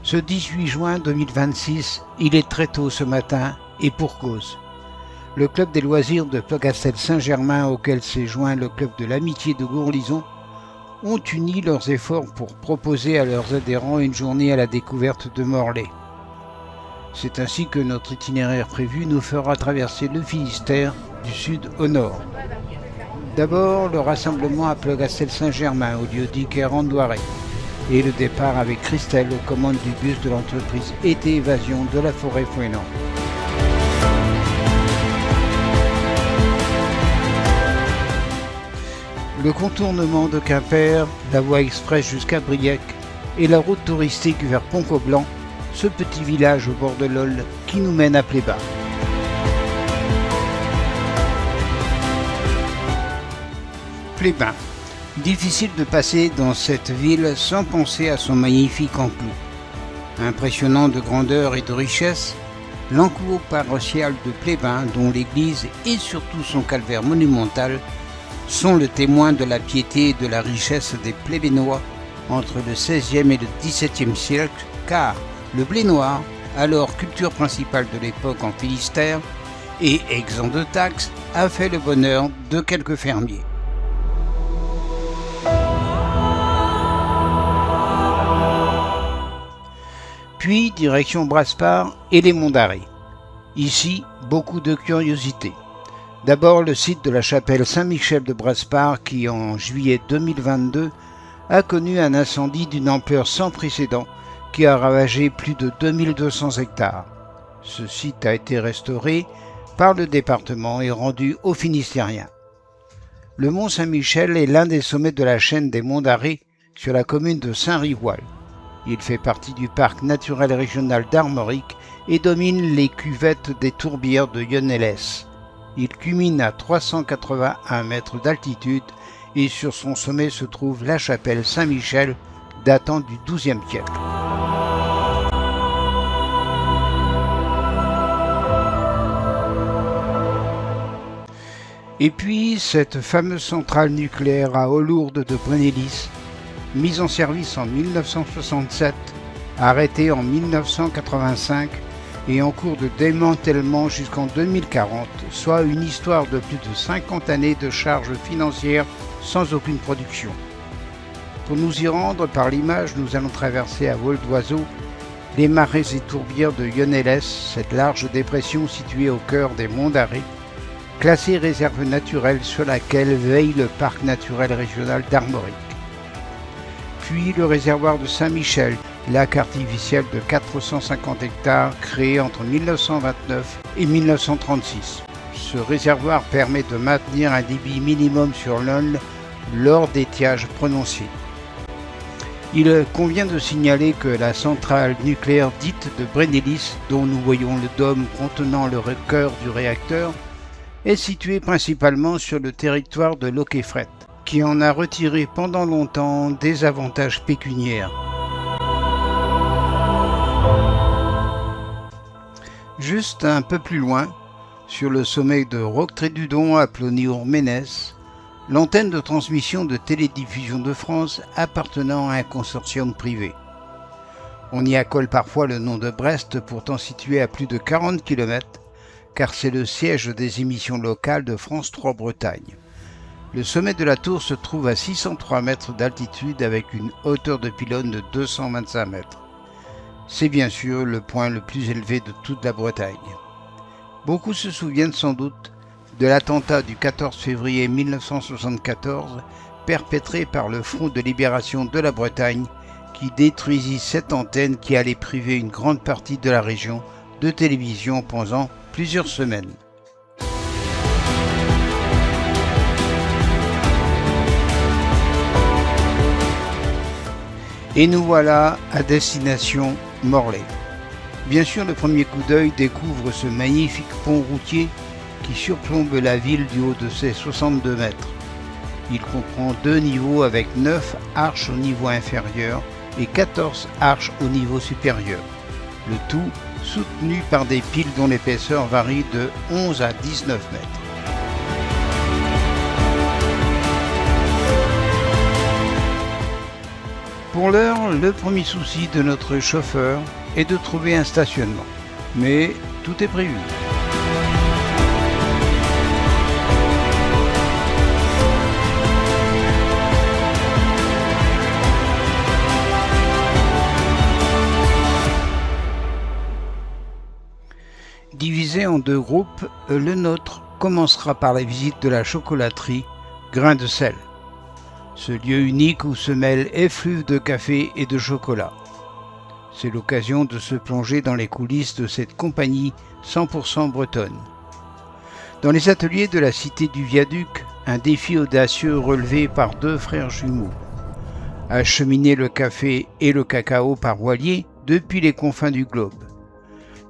Ce 18 juin 2026, il est très tôt ce matin, et pour cause. Le club des loisirs de Plogastel-Saint-Germain, auquel s'est joint le club de l'amitié de Gourlison, ont uni leurs efforts pour proposer à leurs adhérents une journée à la découverte de Morlaix. C'est ainsi que notre itinéraire prévu nous fera traverser le Finistère du sud au nord. D'abord, le rassemblement à Plogastel-Saint-Germain, au lieu-dit Kérandoiré, et le départ avec Christelle aux commandes du bus de l'entreprise Été Évasion de la Forêt-Fouesnant. Le contournement de Quimper, la voie express jusqu'à Briec et la route touristique vers Pont-Coblan, ce petit village au bord de l'Aule qui nous mène à Plébat. Plébat. Difficile de passer dans cette ville sans penser à son magnifique enclos. Impressionnant de grandeur et de richesse, l'enclos paroissial de Plébat, dont l'église et surtout son calvaire monumental sont le témoin de la piété et de la richesse des Plébénois entre le XVIe et le XVIIe siècle, car le blé noir, alors culture principale de l'époque en Finistère et exempt de taxes, a fait le bonheur de quelques fermiers. Puis direction Brasparts et les Monts d'Arrée. Ici, beaucoup de curiosités. D'abord, le site de la chapelle Saint-Michel de Brasparts qui, en juillet 2022, a connu un incendie d'une ampleur sans précédent qui a ravagé plus de 2200 hectares. Ce site a été restauré par le département et rendu aux Finistériens. Le mont Saint-Michel est l'un des sommets de la chaîne des Monts d'Arrée sur la commune de Saint-Rivoal. Il fait partie du parc naturel régional d'Armorique et domine les cuvettes des tourbières de Yonnes. Il culmine à 381 mètres d'altitude et sur son sommet se trouve la chapelle Saint-Michel datant du XIIe siècle. Et puis cette fameuse centrale nucléaire à eau lourde de Brennelis, mise en service en 1967, arrêtée en 1985, et en cours de démantèlement jusqu'en 2040, soit une histoire de plus de 50 années de charges financières sans aucune production. Pour nous y rendre, par l'image, nous allons traverser à vol d'oiseau les marais et tourbières de Yonnes, cette large dépression située au cœur des Monts d'Arrée, classée réserve naturelle sur laquelle veille le parc naturel régional d'Armorique. Puis le réservoir de Saint-Michel, lac artificiel de 450 hectares créé entre 1929 et 1936. Ce réservoir permet de maintenir un débit minimum sur l'Aule lors d'étiages prononcés. Il convient de signaler que la centrale nucléaire dite de Brennelis, dont nous voyons le dôme contenant le cœur du réacteur, est située principalement sur le territoire de Loqueffret, qui en a retiré pendant longtemps des avantages pécuniaires. Juste un peu plus loin, sur le sommet de Roquetré-du-Don à Plony-Ourménès, l'antenne de transmission de Télédiffusion de France appartenant à un consortium privé. On y accole parfois le nom de Brest, pourtant situé à plus de 40 km, car c'est le siège des émissions locales de France 3 Bretagne. Le sommet de la tour se trouve à 603 mètres d'altitude avec une hauteur de pylône de 225 mètres. C'est bien sûr le point le plus élevé de toute la Bretagne. Beaucoup se souviennent sans doute de l'attentat du 14 février 1974 perpétré par le Front de libération de la Bretagne qui détruisit cette antenne qui allait priver une grande partie de la région de télévision pendant plusieurs semaines. Et nous voilà à destination Morlaix. Bien sûr, le premier coup d'œil découvre ce magnifique pont routier qui surplombe la ville du haut de ses 62 mètres. Il comprend 2 niveaux avec 9 arches au niveau inférieur et 14 arches au niveau supérieur. Le tout soutenu par des piles dont l'épaisseur varie de 11 à 19 mètres. Pour l'heure, le premier souci de notre chauffeur est de trouver un stationnement. Mais tout est prévu. Divisé en deux groupes, le nôtre commencera par la visite de la chocolaterie Grain de Sel. Ce lieu unique où se mêlent effluves de café et de chocolat. C'est l'occasion de se plonger dans les coulisses de cette compagnie 100% bretonne. Dans les ateliers de la cité du Viaduc, un défi audacieux relevé par deux frères jumeaux. Acheminer le café et le cacao par voilier depuis les confins du globe.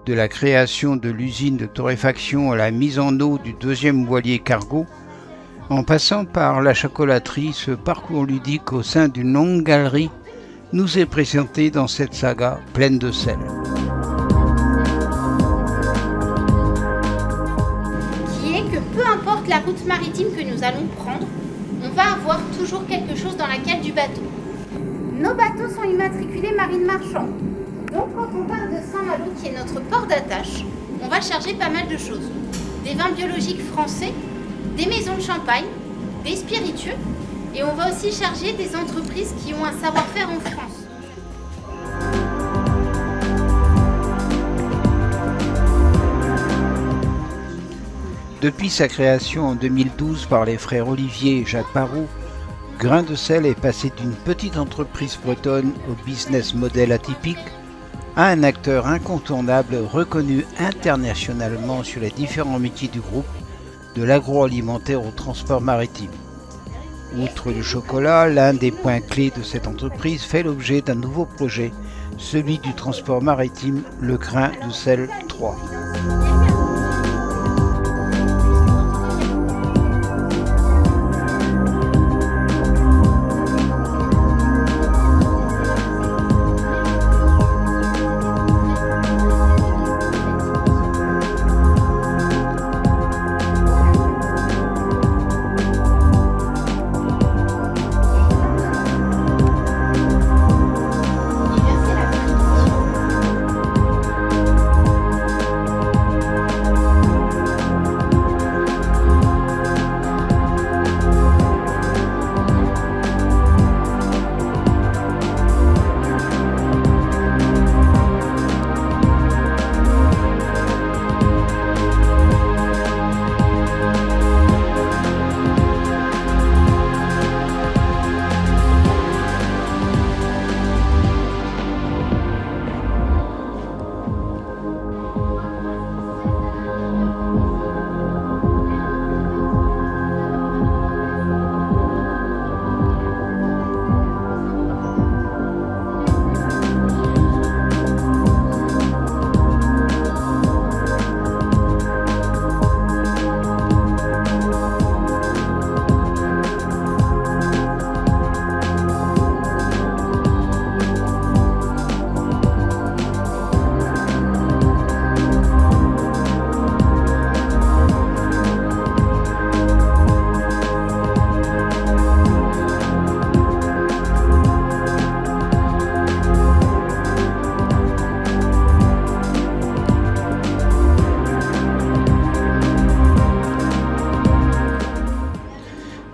De la création de l'usine de torréfaction à la mise en eau du deuxième voilier cargo, en passant par la chocolaterie, ce parcours ludique au sein d'une longue galerie nous est présenté dans cette saga pleine de sel. Qui est que peu importe la route maritime que nous allons prendre, on va avoir toujours quelque chose dans la cale du bateau. Nos bateaux sont immatriculés marine marchande. Donc quand on part de Saint-Malo, qui est notre port d'attache, on va charger pas mal de choses. Des vins biologiques français, des maisons de champagne, des spiritueux, et on va aussi charger des entreprises qui ont un savoir-faire en France. Depuis sa création en 2012 par les frères Olivier et Jacques Parot, Grain de Sel est passé d'une petite entreprise bretonne au business model atypique à un acteur incontournable reconnu internationalement sur les différents métiers du groupe, de l'agroalimentaire au transport maritime. Outre le chocolat, l'un des points clés de cette entreprise fait l'objet d'un nouveau projet, celui du transport maritime, le Grain de Sel 3.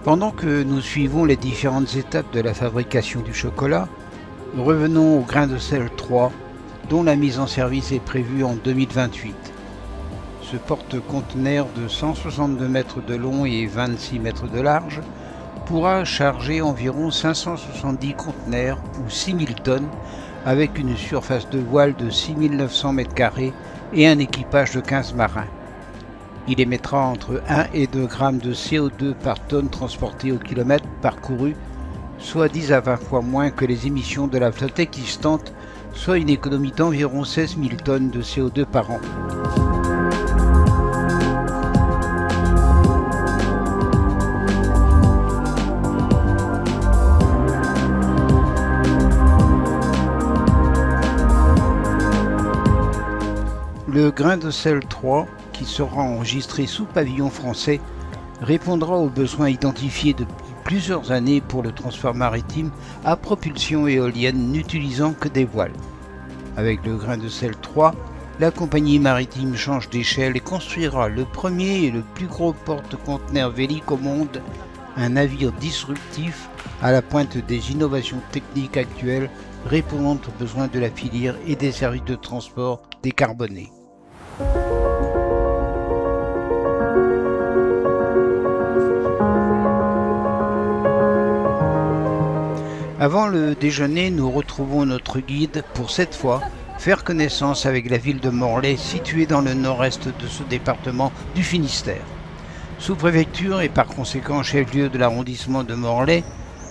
Pendant que nous suivons les différentes étapes de la fabrication du chocolat, revenons au Grain de Sel 3, dont la mise en service est prévue en 2028. Ce porte-conteneur de 162 mètres de long et 26 mètres de large pourra charger environ 570 conteneurs ou 6000 tonnes avec une surface de voile de 6900 m² et un équipage de 15 marins. Il émettra entre 1 et 2 grammes de CO2 par tonne transportée au kilomètre parcouru, soit 10 à 20 fois moins que les émissions de la flotte existante, soit une économie d'environ 16 000 tonnes de CO2 par an. Le Grain de Sel 3, qui sera enregistré sous pavillon français, répondra aux besoins identifiés depuis plusieurs années pour le transport maritime à propulsion éolienne n'utilisant que des voiles. Avec le grain de sel 3, la compagnie maritime change d'échelle et construira le premier et le plus gros porte-conteneurs vélique au monde, un navire disruptif à la pointe des innovations techniques actuelles répondant aux besoins de la filière et des services de transport décarbonés. Avant le déjeuner, nous retrouvons notre guide pour cette fois faire connaissance avec la ville de Morlaix, située dans le nord-est de ce département du Finistère. Sous-préfecture et par conséquent chef-lieu de l'arrondissement de Morlaix,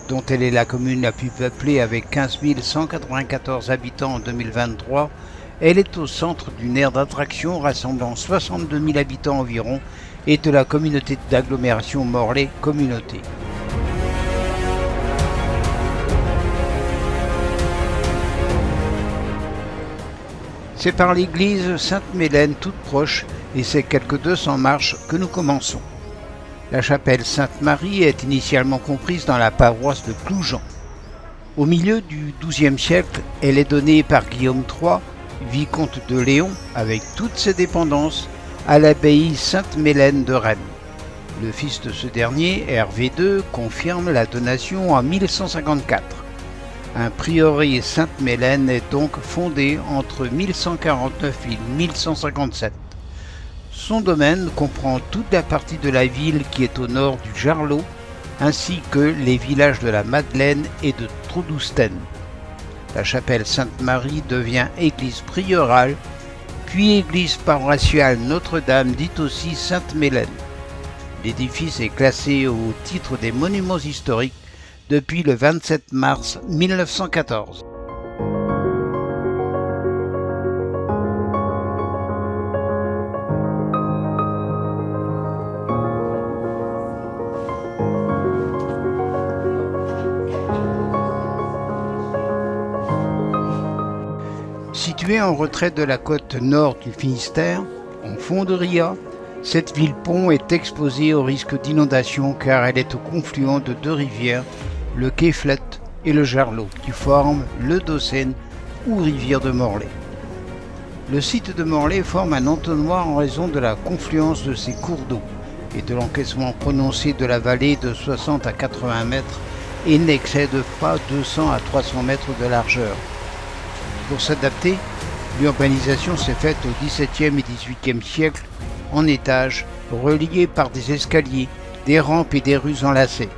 dont elle est la commune la plus peuplée avec 15 194 habitants en 2023, elle est au centre d'une aire d'attraction rassemblant 62 000 habitants environ et de la communauté d'agglomération Morlaix Communauté. C'est par l'église Sainte-Mélène toute proche et ses quelques 200 marches que nous commençons. La chapelle Sainte-Marie est initialement comprise dans la paroisse de Ploujean. Au milieu du XIIe siècle, elle est donnée par Guillaume III, vicomte de Léon, avec toutes ses dépendances, à l'abbaye Sainte-Mélène de Rennes. Le fils de ce dernier, Hervé II, confirme la donation en 1154. Un prieuré Sainte-Mélène est donc fondé entre 1149 et 1157. Son domaine comprend toute la partie de la ville qui est au nord du Jarlot, ainsi que les villages de la Madeleine et de Troudousten. La chapelle Sainte-Marie devient église prieurale, puis église paroissiale Notre-Dame, dite aussi Sainte-Mélène. L'édifice est classé au titre des monuments historiques depuis le 27 mars 1914. Située en retrait de la côte nord du Finistère, en fond de Ria, cette ville-pont est exposée au risque d'inondation car elle est au confluent de deux rivières, le Quéflet et le Jarlot, qui forment le Dossène ou rivière de Morlaix. Le site de Morlaix forme un entonnoir en raison de la confluence de ces cours d'eau et de l'encaissement prononcé de la vallée de 60 à 80 mètres et n'excède pas 200 à 300 mètres de largeur. Pour s'adapter, l'urbanisation s'est faite au XVIIe et XVIIIe siècle en étages, reliés par des escaliers, des rampes et des rues enlacées.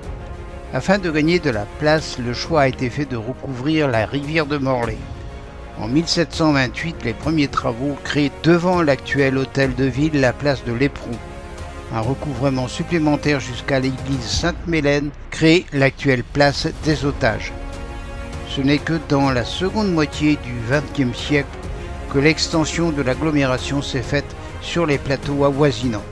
Afin de gagner de la place, le choix a été fait de recouvrir la rivière de Morlaix. En 1728, les premiers travaux créent devant l'actuel hôtel de ville la place de l'Éperon. Un recouvrement supplémentaire jusqu'à l'église Sainte-Mélène crée l'actuelle place des Otages. Ce n'est que dans la seconde moitié du XXe siècle que l'extension de l'agglomération s'est faite sur les plateaux avoisinants.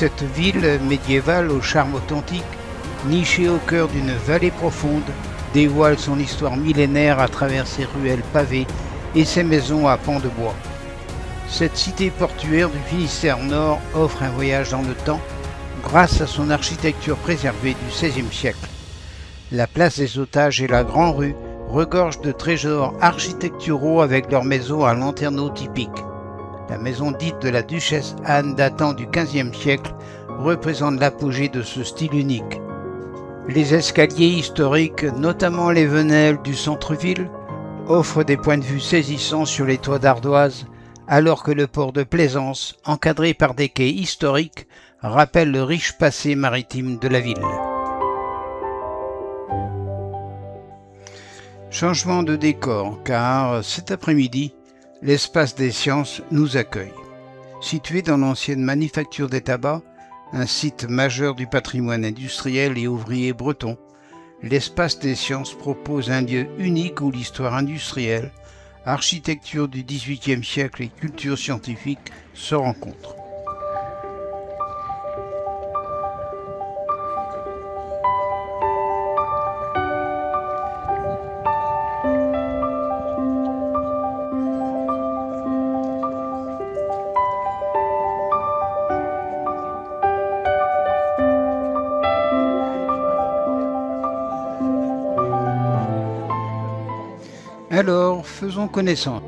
Cette ville médiévale au charme authentique, nichée au cœur d'une vallée profonde, dévoile son histoire millénaire à travers ses ruelles pavées et ses maisons à pans de bois. Cette cité portuaire du Finistère Nord offre un voyage dans le temps grâce à son architecture préservée du XVIe siècle. La place des Otages et la Grande Rue regorgent de trésors architecturaux avec leurs maisons à lanterneaux typiques. La maison dite de la duchesse Anne datant du XVe siècle représente l'apogée de ce style unique. Les escaliers historiques, notamment les venelles du centre-ville, offrent des points de vue saisissants sur les toits d'ardoise, alors que le port de Plaisance, encadré par des quais historiques, rappelle le riche passé maritime de la ville. Changement de décor, car cet après-midi, l'espace des sciences nous accueille. Situé dans l'ancienne manufacture des tabacs, un site majeur du patrimoine industriel et ouvrier breton, l'espace des sciences propose un lieu unique où l'histoire industrielle, architecture du XVIIIe siècle et culture scientifique se rencontrent. Alors, faisons connaissance.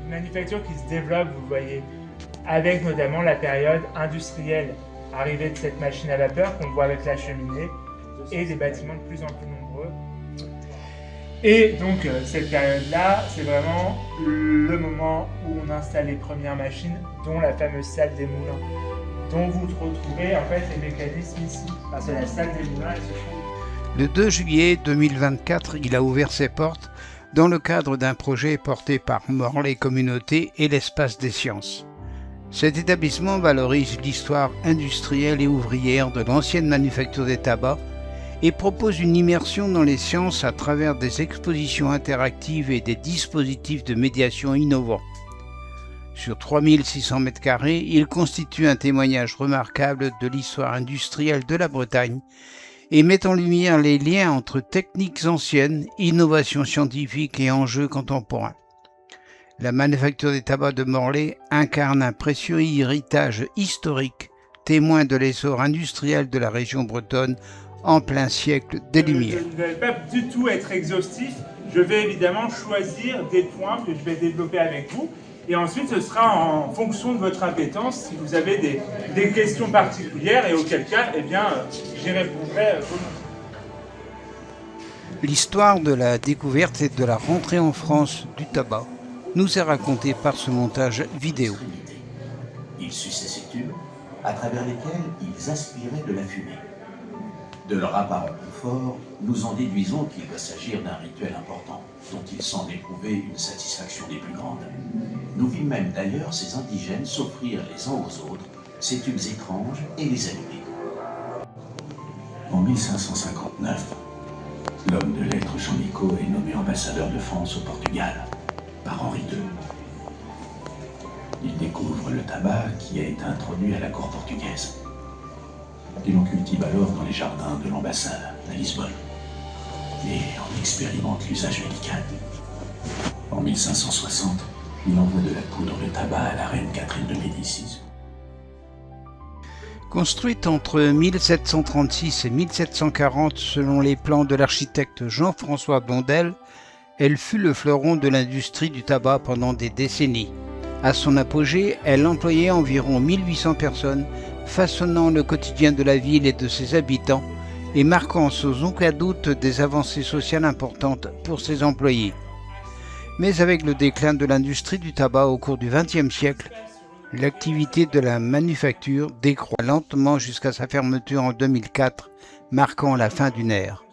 Une manufacture qui se développe, vous voyez, avec notamment la période industrielle, arrivée de cette machine à vapeur qu'on voit avec la cheminée et des bâtiments de plus en plus nombreux. Et donc cette période-là, c'est vraiment le moment où on installe les premières machines, dont la fameuse salle des moulins, dont vous retrouvez en fait les mécanismes ici, parce que la salle des moulins, elle se trouve. Le 2 juillet 2024, il a ouvert ses portes dans le cadre d'un projet porté par Morlaix Communauté et l'Espace des Sciences. Cet établissement valorise l'histoire industrielle et ouvrière de l'ancienne manufacture des tabacs et propose une immersion dans les sciences à travers des expositions interactives et des dispositifs de médiation innovants. Sur 3600 m², il constitue un témoignage remarquable de l'histoire industrielle de la Bretagne et met en lumière les liens entre techniques anciennes, innovations scientifiques et enjeux contemporains. La manufacture des tabacs de Morlaix incarne un précieux héritage historique, témoin de l'essor industriel de la région bretonne en plein siècle des Lumières. Je ne vais pas du tout être exhaustif, je vais évidemment choisir des points que je vais développer avec vous. Et ensuite, ce sera en fonction de votre appétence, si vous avez des questions particulières, et auquel cas, eh bien, j'y répondrai volontiers. L'histoire de la découverte et de la rentrée en France du tabac nous est racontée par ce montage vidéo. Ils suçaient ces tubes, à travers lesquels ils aspiraient de la fumée. De leur apparent confort, nous en déduisons qu'il doit s'agir d'un rituel important, dont ils semblent éprouver une satisfaction des plus grandes. Nous vîmes même d'ailleurs ces indigènes s'offrir les uns aux autres ces tubes étranges et les allumer. En 1559, l'homme de lettres Jean Nicot est nommé ambassadeur de France au Portugal par Henri II. Il découvre le tabac qui a été introduit à la cour portugaise. Il en cultive alors dans les jardins de l'ambassade à Lisbonne et en expérimente l'usage médical. En 1560, il envoie de la poudre de tabac à la reine Catherine de Médicis. Construite entre 1736 et 1740 selon les plans de l'architecte Jean-François Blondel, elle fut le fleuron de l'industrie du tabac pendant des décennies. À son apogée, elle employait environ 1800 personnes, façonnant le quotidien de la ville et de ses habitants et marquant sans aucun doute des avancées sociales importantes pour ses employés. Mais avec le déclin de l'industrie du tabac au cours du XXe siècle, l'activité de la manufacture décroît lentement jusqu'à sa fermeture en 2004, marquant la fin d'une ère.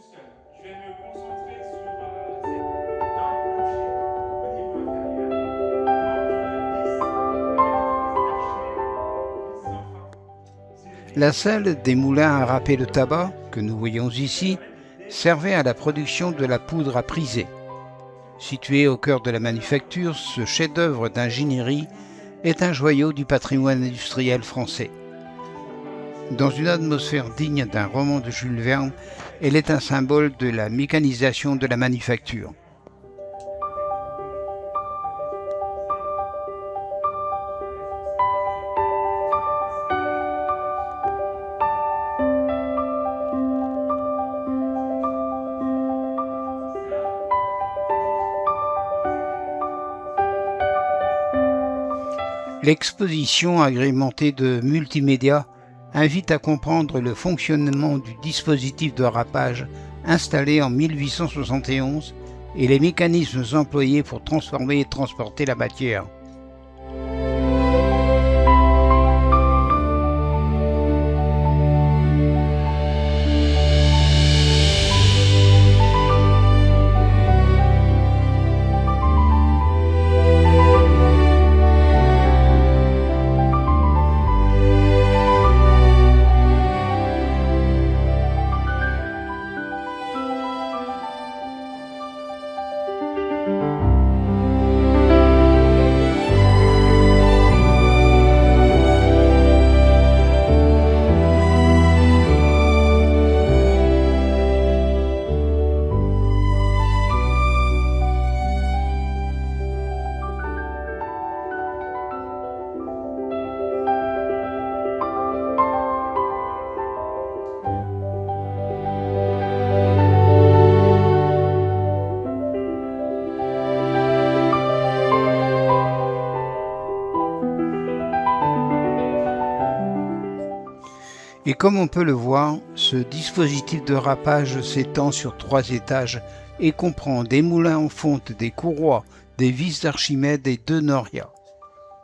La salle des moulins à râper le tabac, que nous voyons ici, servait à la production de la poudre à priser. Situé au cœur de la manufacture, ce chef-d'œuvre d'ingénierie est un joyau du patrimoine industriel français. Dans une atmosphère digne d'un roman de Jules Verne, elle est un symbole de la mécanisation de la manufacture. L'exposition agrémentée de multimédia invite à comprendre le fonctionnement du dispositif de râpage installé en 1871 et les mécanismes employés pour transformer et transporter la matière. Et comme on peut le voir, ce dispositif de râpage s'étend sur 3 étages et comprend des moulins en fonte, des courroies, des vis d'Archimède et 2 norias.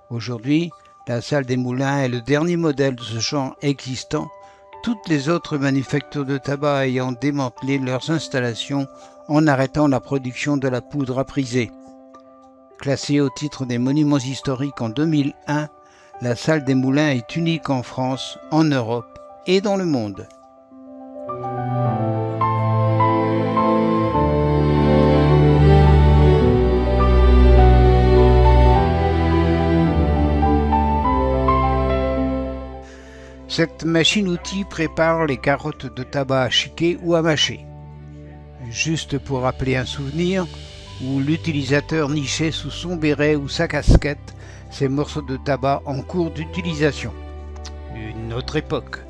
Aujourd'hui, la salle des moulins est le dernier modèle de ce genre existant, toutes les autres manufactures de tabac ayant démantelé leurs installations en arrêtant la production de la poudre à priser. Classée au titre des monuments historiques en 2001, la salle des moulins est unique en France, en Europe et dans le monde. Cette machine-outil prépare les carottes de tabac à chiquer ou à mâcher. Juste pour rappeler un souvenir, où l'utilisateur nichait sous son béret ou sa casquette ces morceaux de tabac en cours d'utilisation. Une autre époque.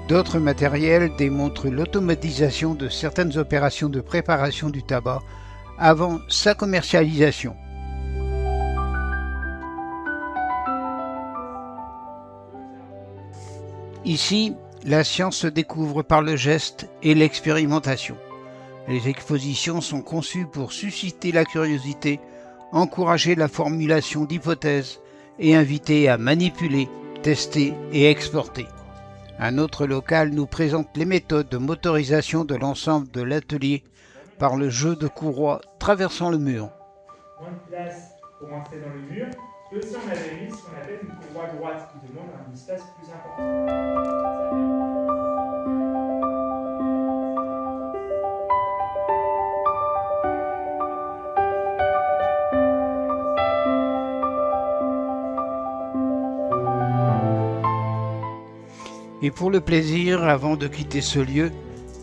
D'autres matériels démontrent l'automatisation de certaines opérations de préparation du tabac avant sa commercialisation. Ici, la science se découvre par le geste et l'expérimentation. Les expositions sont conçues pour susciter la curiosité, encourager la formulation d'hypothèses et inviter à manipuler, tester et exporter. Un autre local nous présente les méthodes de motorisation de l'ensemble de l'atelier par le jeu de courroies traversant le mur. Moins de place pour entrer dans le mur. Et aussi on avait mis ce qu'on appelle une courroie droite qui demande un espace plus important. Et pour le plaisir, avant de quitter ce lieu,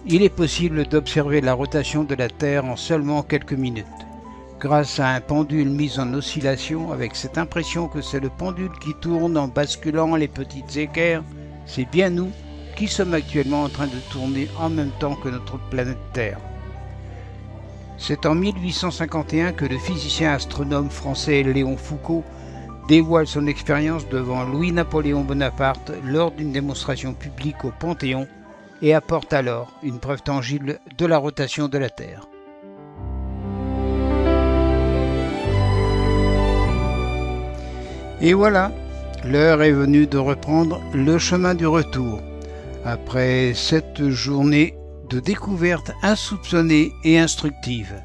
il est possible d'observer la rotation de la Terre en seulement quelques minutes, grâce à un pendule mis en oscillation avec cette impression que c'est le pendule qui tourne en basculant les petites équerres. C'est bien nous qui sommes actuellement en train de tourner en même temps que notre planète Terre. C'est en 1851 que le physicien astronome français Léon Foucault dévoile son expérience devant Louis-Napoléon Bonaparte lors d'une démonstration publique au Panthéon et apporte alors une preuve tangible de la rotation de la Terre. Et voilà, l'heure est venue de reprendre le chemin du retour, après cette journée de découvertes insoupçonnées et instructives.